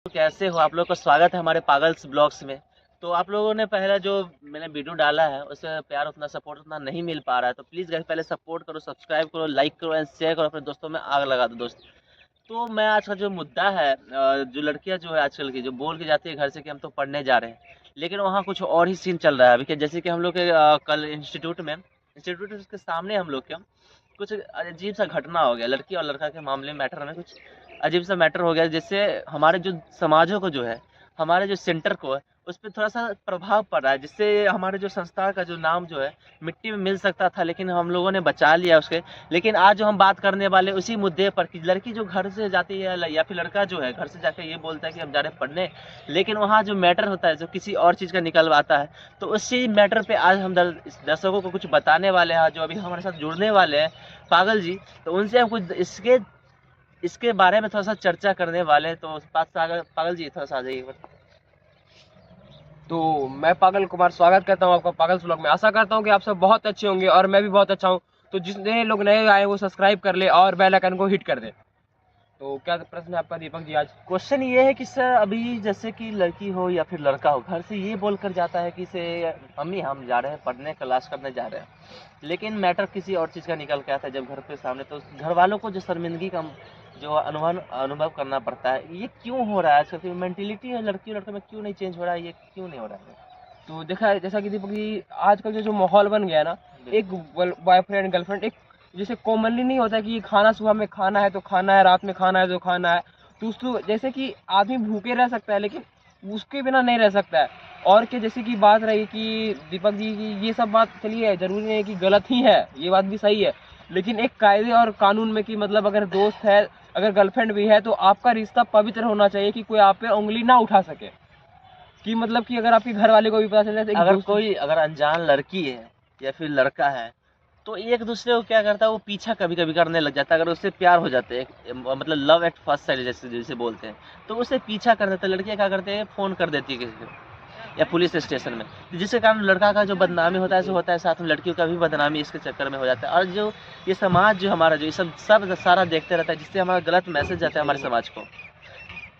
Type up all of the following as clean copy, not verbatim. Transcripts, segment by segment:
तो कैसे हो आप लोग का स्वागत है हमारे पागल्स ब्लॉग्स में। तो आप लोगों ने पहला जो मैंने वीडियो डाला है उससे प्यार उतना सपोर्ट उतना नहीं मिल पा रहा है, तो प्लीज़ गाइस पहले सपोर्ट करो, सब्सक्राइब करो, लाइक करो एंड शेयर करो, अपने दोस्तों में आग लगा दो दोस्त। तो मैं आज का जो मुद्दा है, जो लड़कियां जो है आजकल की जो बोल के जाती है घर से कि हम तो पढ़ने जा रहे हैं, लेकिन वहाँ कुछ और ही सीन चल रहा है अभी के। जैसे कि हम लोग के कल इंस्टीट्यूट के सामने हम लोग के कुछ अजीब सा घटना हो गया, लड़की और लड़का के मामले मैटर में कुछ अजीब सा मैटर हो गया, जिससे हमारे जो समाजों को जो है, हमारे जो सेंटर को है, उस पे थोड़ा-सा प्रभाव पड़ रहा है, जिससे हमारे जो संस्था का जो नाम जो है, मिट्टी में मिल सकता था, लेकिन हम लोगों ने बचा लिया उसके। लेकिन आज जो हम बात करने वाले उसी मुद्दे पर कि लड़की जो घर से जाती है या फिर लड़का जो है घर से जाके ये बोलता है कि हम जा रहे हैं पढ़ने, लेकिन वहाँ जो मैटर होता है, जो किसी और चीज़ का निकलवाता है, तो उसी मैटर पे आज हम दर्शकों को कुछ बताने वाले हैं, जो अभी हमारे साथ जुड़ने वाले हैं, पागल जी। तो उनसे हम कुछ इसके इसके बारे में थोड़ा-सा चर्चा करने वाले हैं, तो पागल पागल जी थोड़ा-सा आ जाइए। तो मैं पागल कुमार स्वागत करता हूँ आपका पागल व्लॉग में। आशा करता हूँ कि आप सब बहुत अच्छे होंगे और मैं भी बहुत अच्छा हूँ। तो जितने लोग नए आए वो सब्सक्राइब कर ले और बेल आइकन को हिट कर दे। तो क्या प्रश्न है आपका दीपक जी आज? क्वेश्चन ये है कि सर अभी जैसे कि लड़की हो या फिर लड़का हो, घर से ये बोलकर जाता है कि से मम्मी हम जा रहे हैं पढ़ने, क्लास करने जा रहे हैं, लेकिन मैटर किसी और चीज़ का निकल के आता है जब घर पे सामने, तो घर वालों को जो शर्मिंदगी का जो अनुभव करना पड़ता है। ये क्यों हो रहा है आजकल की मेंटेलिटी है लड़की लड़के में, क्यों नहीं चेंज हो रहा है, ये क्यों नहीं हो रहा है? तो देखा है जैसा कि दीपक जी आजकल जो माहौल बन गया ना, एक बॉयफ्रेंड गर्लफ्रेंड एक जैसे कॉमनली नहीं होता कि खाना सुबह में खाना है तो खाना है, रात में खाना है तो खाना है। तो उसको जैसे कि आदमी भूखे रह सकता है लेकिन उसके बिना नहीं रह सकता है। और कि जैसे कि बात रही कि दीपक जी की ये सब बात चलिए जरूरी नहीं है कि गलत ही है, ये बात भी सही है, लेकिन एक कायदे और कानून में कि मतलब अगर दोस्त है, अगर गर्लफ्रेंड भी है तो आपका रिश्ता पवित्र होना चाहिए कि कोई आप पे उंगली ना उठा सके। कि मतलब कि अगर आपके घर वाले को भी पता चल जाए अगर अनजान लड़की है या फिर लड़का है, तो एक दूसरे को क्या करता है, वो पीछा कभी कभी करने लग जाता है। अगर उससे प्यार हो जाते हैं, मतलब लव एट फर्स्ट साइड जैसे जिसे बोलते हैं, तो उससे पीछा कर देते हैं। लड़कियां क्या करते हैं, फोन कर देती है किसी को या पुलिस स्टेशन में, तो जिसके कारण लड़का का जो बदनामी होता है सो होता है, साथ में लड़कियों का भी बदनामी इसके चक्कर में हो जाता है। और जो ये समाज जो हमारा जो ये सब सारा देखते रहता है, जिससे हमारा गलत मैसेज जाता है हमारे समाज को।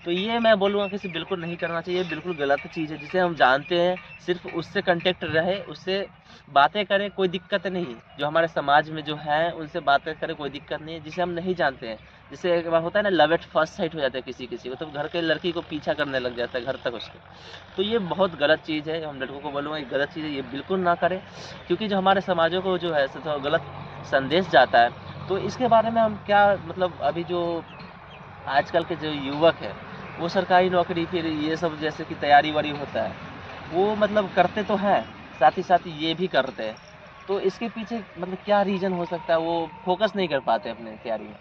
तो ये मैं बोलूँगा कि इसे बिल्कुल नहीं करना चाहिए, बिल्कुल गलत चीज़ है। जिसे हम जानते हैं सिर्फ उससे कांटेक्ट रहे, उससे बातें करें, कोई दिक्कत नहीं। जो हमारे समाज में जो है उनसे बातें करें, कोई दिक्कत नहीं है। जिसे हम नहीं जानते हैं, जैसे एक बार होता है ना, लव एट फर्स्ट साइट हो जाता है किसी किसी को, तो घर के लड़की को पीछा करने लग जाता है घर तक उसके। तो ये बहुत गलत चीज़ है, हम लड़कों को बोलूँगा ये गलत चीज़ है, ये बिल्कुल ना करें, क्योंकि जो हमारे समाजों को जो है तो गलत संदेश जाता है। तो इसके बारे में हम क्या मतलब अभी जो आजकल के जो युवक है, वो सरकारी नौकरी फिर ये सब जैसे कि तैयारी-वारी होता है, वो मतलब करते तो हैं, साथ ही साथ ये भी करते हैं। तो इसके पीछे मतलब क्या रीज़न हो सकता है, वो फ़ोकस नहीं कर पाते अपने तैयारी में।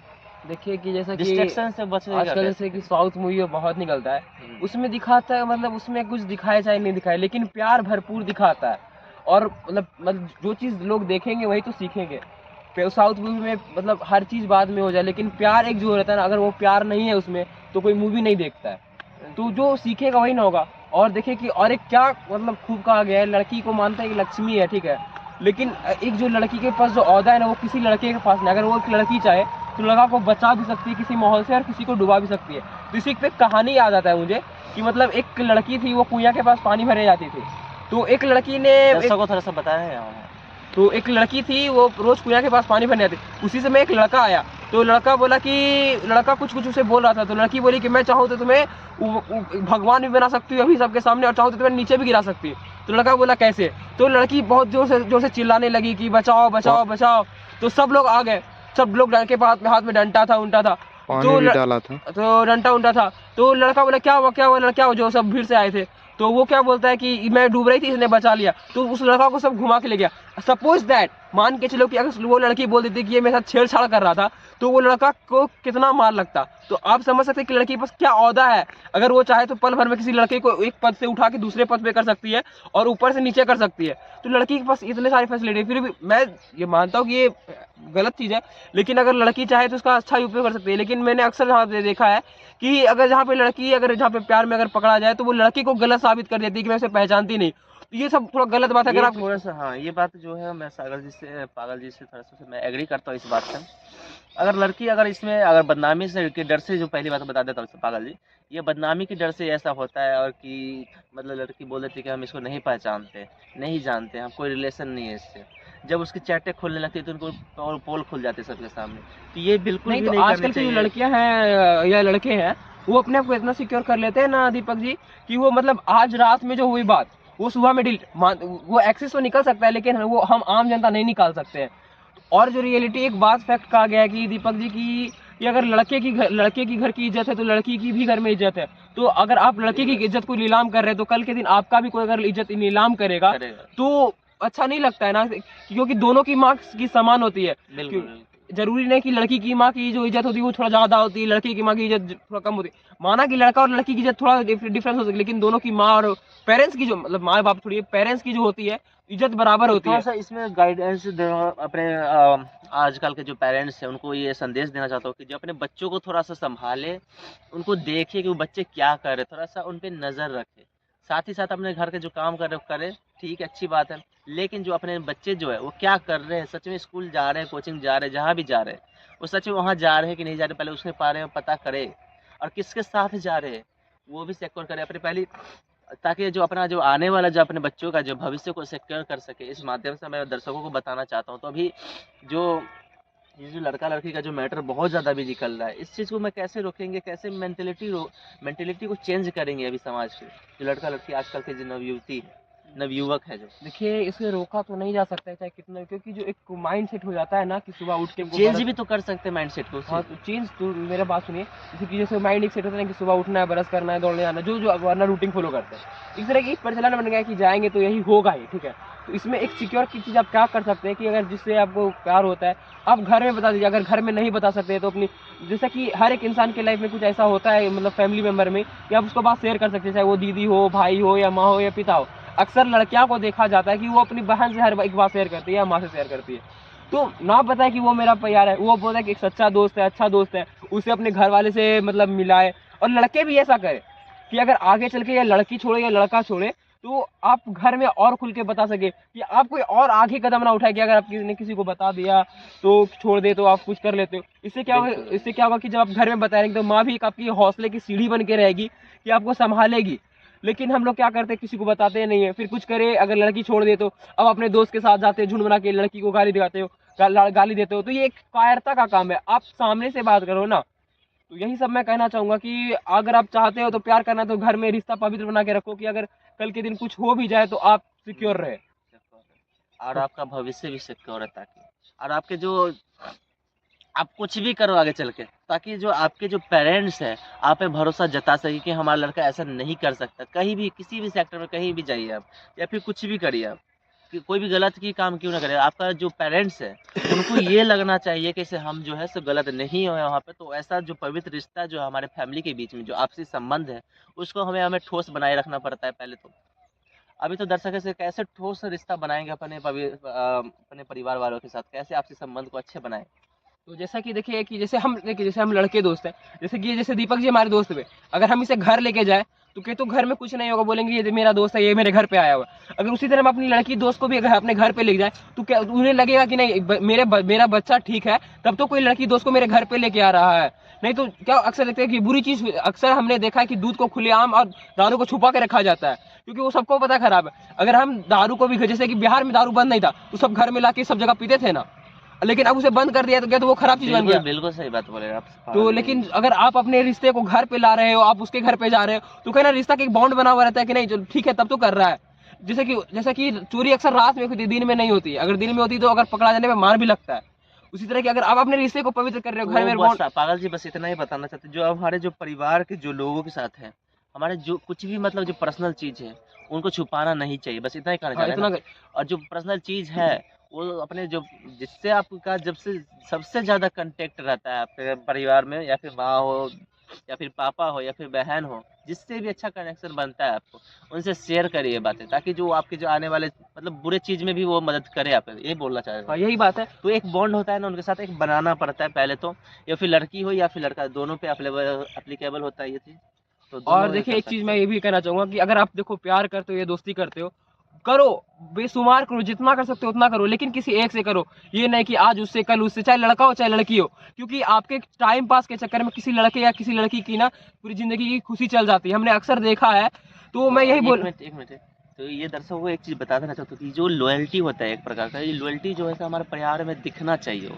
देखिए कि जैसा कि डिस्ट्रैक्शन से बचने का आजकल जैसे कि साउथ मूवी में बहुत निकलता है, उसमें दिखाता है मतलब उसमें कुछ दिखाए चाहे नहीं दिखाए लेकिन प्यार भरपूर दिखाता है। और मतलब जो चीज़ लोग देखेंगे वही तो सीखेंगे। साउथ मूवी में मतलब हर चीज़ बाद में हो जाए लेकिन प्यार एक जो रहता है ना, अगर वो प्यार नहीं है उसमें तो कोई मूवी नहीं देखता है। तो जो सीखेगा वही ना होगा। और देखिए कि और एक क्या मतलब खूब कहा गया है, लड़की को मानता है कि लक्ष्मी है, ठीक है, लेकिन एक जो लड़की के पास जो ओहदा है ना वो किसी लड़के के पास नहीं। अगर वो एक लड़की चाहे तो लड़का को बचा भी सकती है किसी माहौल से और किसी को डुबा भी सकती है। तो इसी पे कहानी याद आता है मुझे कि मतलब एक लड़की थी, वो कुइया के पास पानी भरने जाती थी। तो एक लड़की ने दर्शकों को थोड़ा-सा बताएँ। तो एक लड़की थी, वो रोज कुइया के पास पानी भरने आती। उसी समय एक लड़का आया, तो लड़का बोला कि लड़का कुछ कुछ उसे बोल रहा था, तो लड़की बोली कि मैं चाहूँ तो तुम्हें भगवान भी बना सकती हूँ अभी सबके सामने, और चाहूँ तो तुम्हें नीचे भी गिरा सकती है। तो लड़का बोला कैसे? तो लड़की बहुत जोर से चिल्लाने लगी कि बचाओ बचाओ बचाओ। तो सब लोग आ गए, सब लोग लड़के के हाथ में डंडा था, उंटा था, तो डाला था, तो डंडा उंटा था। तो लड़का बोला क्या हुआ क्या हुआ, लड़का हुआ, जो सब भीड़ से आए थे। तो वो क्या बोलता है कि मैं डूब रही थी, इसने बचा लिया। तो उस लड़का को सब घुमा के ले गया। सपोज दैट, मान के चलो कि अगर वो लड़की बोल देती कि ये मेरे साथ छेड़छाड़ कर रहा था, तो वो लड़का को कितना मार लगता। तो आप समझ सकते हैं कि लड़की के पास क्या ओहदा है। अगर वो चाहे तो पल भर में किसी लड़के को एक पद से उठा के दूसरे पद पे कर सकती है और ऊपर से नीचे कर सकती है। तो लड़की के पास इतने सारी फैसिलिटी, फिर भी मैं ये मानता हूँ कि ये गलत चीज़ है, लेकिन अगर लड़की चाहे तो उसका अच्छा उपयोग कर सकती है। लेकिन मैंने अक्सर यहाँ पे देखा है कि अगर जहाँ पे लड़की अगर जहाँ पे प्यार में अगर पकड़ा जाए तो वो लड़की को गलत साबित कर देती है कि मैं उसे पहचानती नहीं। तो ये सब थोड़ा गलत बात है। अगर आप थोड़ा-सा हाँ, ये बात जो है मैं पागल जी से थोड़ा-सा मैं एग्री करता हूँ इस बात से। अगर लड़की अगर इसमें अगर बदनामी से के डर से, जो पहली बात बता देता हूँ पागल जी, ये बदनामी के डर से ऐसा होता है, और कि मतलब लड़की बोल देती है कि हम इसको नहीं पहचानते, नहीं जानते, हम कोई रिलेशन नहीं है इससे। जब उसकी चैटें खुलने लगती है तो उनको पोल खुल जाते हैं सबके सामने। तो ये बिल्कुल नहीं भी तो नहीं करनी आजकल की जो चाहिए। लड़कियां हैं या लड़के हैं, वो अपने आप को इतना सिक्योर कर लेते हैं ना दीपक जी, कि वो मतलब आज रात में जो हुई बात, वो सुबह में डिलीट, वो एक्सेस तो निकल सकता है लेकिन वो हम आम जनता नहीं निकाल सकते हैं। और जो रियलिटी एक बात फैक्ट कहा गया है कि दीपक जी की, कि अगर लड़के की घर की इज्जत है तो लड़की की भी घर में इज्जत है। तो अगर आप लड़के की इज्जत को नीलाम कर रहे हैं तो कल के दिन आपका भी कोई अगर इज्जत नीलाम करेगा करेगा। तो अच्छा नहीं लगता है ना, क्योंकि दोनों की मार्क्स की समान होती है। बिल्कुल बिल्कुल। जरूरी नहीं कि लड़की की माँ की जो इज्जत होती है वो थोड़ा ज्यादा होती है, लड़की की माँ की इज्जत थोड़ा कम होती है। माना कि लड़का और लड़की की इज्जत थोड़ा डिफरेंस हो सकती है, लेकिन दोनों की माँ और पेरेंट्स की जो, मतलब माँ बाप थोड़ी, पेरेंट्स की जो होती है इज्जत बराबर होती थोड़ा है। सा इसमें गाइडेंस देना अपने आजकल के जो पेरेंट्स हैं उनको ये संदेश देना चाहता हूँ कि जो अपने बच्चों को थोड़ा सा संभाले, उनको देखे कि वो बच्चे क्या कर रहे हैं, थोड़ा सा उन पे नज़र रखे। साथ ही साथ अपने घर के जो काम कर रहे हो करें, ठीक है, अच्छी बात है। लेकिन जो अपने बच्चे जो है वो क्या कर रहे हैं, सच में स्कूल जा रहे हैं, कोचिंग जा रहे हैं, जहाँ भी जा रहे हैं, वो सच में वहाँ जा रहे हैं कि नहीं जा रहे, पहले उसके बारे में पता करे। और किसके साथ जा रहे हैं वो भी सिक्योर करे अपने पहले, ताकि जो अपना जो आने वाला जो अपने बच्चों का जो भविष्य को सिक्योर कर सके। इस माध्यम से मैं दर्शकों को बताना चाहता हूँ। तो अभी जो ये जो लड़का लड़की का जो मैटर बहुत ज़्यादा भी निकल रहा है, इस चीज़ को मैं कैसे रोकेंगे, कैसे मेंटेलिटी को चेंज करेंगे अभी समाज के, जो लड़का लड़की आजकल के जो नवयुवती है, नवयुवक है जो देखिए इसे रोका तो नहीं जा सकता है चाहे कितना, क्योंकि जो एक माइंड सेट हो जाता है ना कि सुबह उठ के हमको चेंज ब्रश, भी तो कर सकते हैं माइंडसेट को हाँ तो चेंज तो मेरा बात सुनिए, जैसे कि जैसे माइंड एक सेट होता है ना कि सुबह उठना है, ब्रश करना है, दौड़ने जाना है, जो जो वरना रूटीन फॉलो करते हैं, इस तरह की प्रचलन बन गया है कि जाएंगे तो यही होगा ही, ठीक है। तो इसमें एक सिक्योर की चीज़ आप क्या कर सकते हैं कि अगर जिससे आपको प्यार होता है आप घर में बता दीजिए। अगर घर में नहीं बता सकते तो अपनी, जैसे कि हर एक इंसान की लाइफ में कुछ ऐसा होता है, मतलब फैमिली मेम्बर में, कि आप उसको बात शेयर कर सकते हैं, चाहे वो दीदी हो, भाई हो, या माँ हो, या पिता हो। अक्सर लड़कियों को देखा जाता है कि वो अपनी बहन से हर एक बात शेयर करती है या माँ से शेयर करती है। तो ना पता है कि वो मेरा प्यार है, वो बोलता है कि एक सच्चा दोस्त है, अच्छा दोस्त है, उसे अपने घर वाले से मतलब मिलाए। और लड़के भी ऐसा करें कि अगर आगे चल के या लड़की छोड़े या लड़का छोड़े तो आप घर में और खुल के बता सके, कि आप कोई और आगे कदम ना उठाए कि अगर आप किसी ने किसी को बता दिया तो छोड़ दे तो आप कुछ कर लेते हो। इससे क्या होगा, बिल्कुल। इससे क्या होगा कि जब आप घर में बताएंगे तो माँ भी एक आपकी हौसले की सीढ़ी बन के रहेगी कि आपको संभालेगी। लेकिन हम लोग क्या करते हैं, किसी को बताते नहीं है, फिर कुछ करे, अगर लड़की छोड़ दे तो अब अपने दोस्त के साथ जाते हैं, झुंड बना के लड़की को गाली दिखाते हो, गाली देते हो। तो ये एक कायरता का काम है, आप सामने से बात करो ना। तो यही सब मैं कहना चाहूंगा कि अगर आप चाहते हो तो प्यार करना तो घर में रिश्ता पवित्र बना के रखो, कि अगर कल के दिन कुछ हो भी जाए तो आप सिक्योर रहे। और आपका भविष्य भी सिक्योर है, ताकि और आपके जो आप कुछ भी करो आगे चल के, ताकि जो आपके जो पेरेंट्स हैं आप पे भरोसा जता सके कि हमारा लड़का ऐसा नहीं कर सकता, कहीं भी किसी भी सेक्टर में कहीं भी जाइए आप, या फिर कुछ भी करिए आप, कि कोई भी गलत की काम क्यों ना करे, आपका जो पेरेंट्स है उनको ये लगना चाहिए कि इसे हम जो है सो गलत नहीं हो वहाँ पे। तो ऐसा जो पवित्र रिश्ता जो हमारे फैमिली के बीच में जो आपसी संबंध है, उसको हमें हमें ठोस बनाए रखना पड़ता है पहले तो। अभी तो दर्शक से कैसे ठोस रिश्ता बनाएंगे अपने परिवार वालों के साथ, कैसे आपसी संबंध को अच्छे बनाए। तो जैसा कि देखिए कि जैसे हम लड़के दोस्त हैं, जैसे दीपक जी हमारे दोस्त हुए, अगर हम इसे घर लेके जाए तो घर में कुछ नहीं होगा, बोलेंगे ये मेरा दोस्त है, ये मेरे घर पे आया हुआ है। अगर उसी तरह हम अपनी लड़की दोस्त को भी अगर अपने घर पे लेके जाए तो क्या उन्हें लगेगा कि नहीं मेरा बच्चा ठीक है, तब तो कोई लड़की दोस्त को मेरे घर पे लेके आ रहा है। नहीं तो क्या अक्सर देखते हैं कि बुरी चीज, अक्सर हमने देखा है कि दूध को खुलेआम और दारू को छुपा के रखा जाता है, क्योंकि वो सबको पता खराब है। अगर हम दारू को भी, जैसे कि बिहार में दारू बंद नहीं था तो सब घर में लाके सब जगह पीते थे ना, लेकिन अब उसे बंद कर दिया तो क्या, तो वो खराब चीज बन बिल्कुल गया। बिल्कुल सही बात बोले आप। तो लेकिन अगर आप अपने रिश्ते को घर पे ला रहे हो, आप उसके घर पे जा रहे हो, तो कहना रिश्ता का एक बॉन्ड बना हुआ रहता है कि नहीं चलो ठीक है, तब तो कर रहा है। जैसा कि चोरी अक्सर रात में होती है, दिन में नहीं होती है। अगर दिन में होती तो अगर पकड़ा जाने पे मार भी लगता है। उसी तरह की अगर आप अपने रिश्ते को पवित्र कर रहे हो घर में बस पागल जी, बस इतना ही बताना चाहते, जो हमारे जो परिवार के जो लोगों के साथ है, हमारे जो कुछ भी मतलब जो पर्सनल चीज है उनको छुपाना नहीं चाहिए, बस इतना ही कहना चाह रहे हैं इतना ना। और जो पर्सनल चीज है वो अपने जो जिससे आपका जब से सबसे ज्यादा कांटेक्ट रहता है आपके परिवार में, या फिर माँ हो या फिर पापा हो या फिर बहन हो, जिससे भी अच्छा कनेक्शन बनता है आपको, उनसे शेयर करिए बातें, ताकि जो आपके जो आने वाले मतलब बुरे चीज में भी वो मदद करे आपको, ये बोलना चाह रहे हाँ हैं। यही बात है। तो एक बॉन्ड होता है ना उनके साथ, एक बनाना पड़ता है पहले तो, या फिर लड़की हो या फिर लड़का, दोनों पे अप्लीकेबल होता है ये चीज, तो और दोनों ये देखिए कर एक चीज सकते मैं हैं। ये भी कहना चाहूंगा कि अगर आप देखो प्यार करते हो या दोस्ती करते हो, करो, बेशुमार करो, जितना कर सकते हो उतना करो, लेकिन किसी एक से करो। ये नहीं कि आज उससे कल उससे, चाहे लड़का हो चाहे लड़की हो, क्योंकि आपके टाइम पास के चक्कर में किसी लड़के या किसी लड़की की ना पूरी जिंदगी की खुशी चल जाती है, हमने अक्सर देखा है। तो मैं यही बोल एक मिनट तो ये दर्शकों को एक चीज़ बता देना चाहता हूँ कि जो लॉयल्टी होता है एक प्रकार का, ये लॉयल्टी जो है हमारे परिवार में दिखना चाहिए,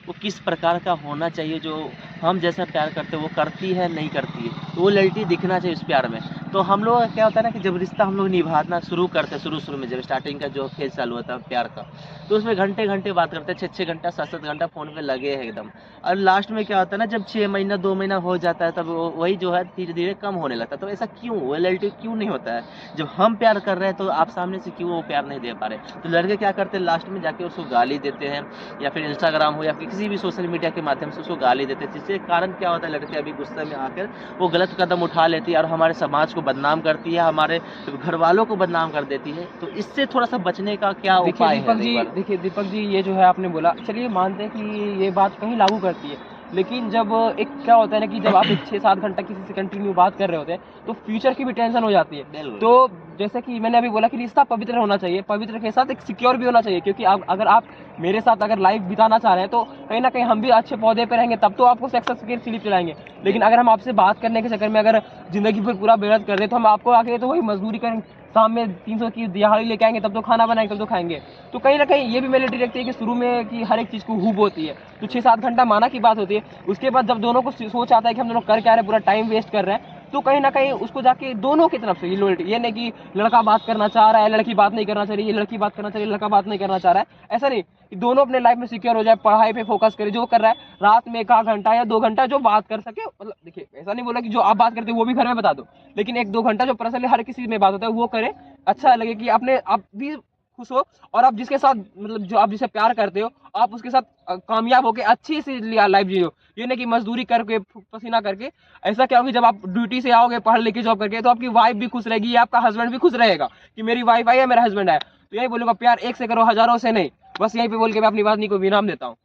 वो किस प्रकार का होना चाहिए, जो हम जैसा प्यार करते हैं वो करती है नहीं करती है, तो वो लॉयल्टी दिखना चाहिए उस प्यार में। तो हम लोग का क्या होता है ना कि जब रिश्ता हम लोग निभाना शुरू करते हैं, शुरू में जब स्टार्टिंग का जो फेज चालू होता है प्यार का, तो उसमें घंटे घंटे बात करते हैं, 6 घंटा 7 घंटा फ़ोन पे लगे हैं एकदम। और लास्ट में क्या होता है ना, जब 6 महीना 2 महीना हो जाता है तब वही जो है धीरे धीरे कम होने लगता है। तो ऐसा क्यों, वो लॉयल्टी क्यों नहीं होता है? जब हम प्यार कर रहे हैं तो आप सामने से क्यों वो प्यार नहीं दे पा रहे? तो लड़के क्या करते हैं, लास्ट में जाके उसको गाली देते हैं, या फिर इंस्टाग्राम हो या फिर किसी भी सोशल मीडिया के माध्यम से उसको गाली देते हैं, जिससे कारण क्या होता है, लड़के अभी गुस्से में आकर वो गलत कदम उठा लेती है और हमारे समाज को बदनाम करती है, हमारे घर वालों को बदनाम कर देती है। तो इससे थोड़ा सा बचने का क्या उपाय है? देखिए दीपक जी, ये जो है आपने बोला, चलिए मानते हैं कि ये बात कहीं लागू करती है, लेकिन जब एक क्या होता है ना कि जब आप 6-7 घंटा किसी से कंटिन्यू बात कर रहे होते हैं तो फ्यूचर की भी टेंशन हो जाती है। तो जैसे कि मैंने अभी बोला कि रिश्ता पवित्र होना चाहिए, पवित्र के साथ एक सिक्योर भी होना चाहिए, क्योंकि अगर आप मेरे साथ अगर लाइफ बिताना चाह रहे हैं तो कहीं ना कहीं हम भी अच्छे पौधे पे रहेंगे, तब तो आपको सक्सेस की स्लिप चलाएंगे। लेकिन अगर हम आपसे बात करने के चक्कर में अगर जिंदगी भर पूरा बेरत कर दे, तो हम आपको आके तो वही मजदूरी करेंगे, शाम में 300 की दिहाड़ी लेके आएंगे, तब तो खाना बनाएंगे, तब तो खाएंगे। तो कहीं ना कहीं ये भी मेलिटी रखती है कि शुरू में कि हर एक चीज़ को हुब होती है, तो 6-7 घंटा माना की बात होती है। उसके बाद जब दोनों को सोच आता है कि हम दोनों कर क्या रहे हैं, पूरा टाइम वेस्ट कर रहे हैं, तो कहीं ना कहीं उसको जाके दोनों की तरफ से ये लॉयल्टी, ये नहीं कि लड़का बात करना चाह रहा है लड़की बात नहीं करना चाह रही है, लड़की बात करना चाह रही है लड़का बात नहीं करना चाह रहा है, ऐसा नहीं, कि दोनों अपने लाइफ में सिक्योर हो जाए, पढ़ाई पे फोकस करे, जो कर रहा है रात में 1 घंटा या 2 घंटा जो बात कर सके। मतलब देखिए, ऐसा नहीं बोला कि जो आप बात करते हो वो भी घर में बता दो, लेकिन 1-2 घंटा जो पर्सनली हर किसी में बात होता है वो करे, अच्छा लगे कि अपने आप भी खुश हो, और आप जिसके साथ मतलब जो आप जिसे प्यार करते हो आप उसके साथ कामयाब होकर अच्छी सी लाइफ जियो। ये नहीं कि मजदूरी करके पसीना करके। ऐसा क्या होगा, जब आप ड्यूटी से आओगे पढ़ लिख के जॉब करके, तो आपकी वाइफ भी खुश रहेगी, आपका हस्बैंड भी खुश रहेगा कि मेरी वाइफ आई है, मेरा हस्बैंड है। तो यही बोलूंगा, प्यार एक से करो, हजारों से नहीं। बस यहीं पे बोल के मैं अपनी बात को विराम देता हूँ।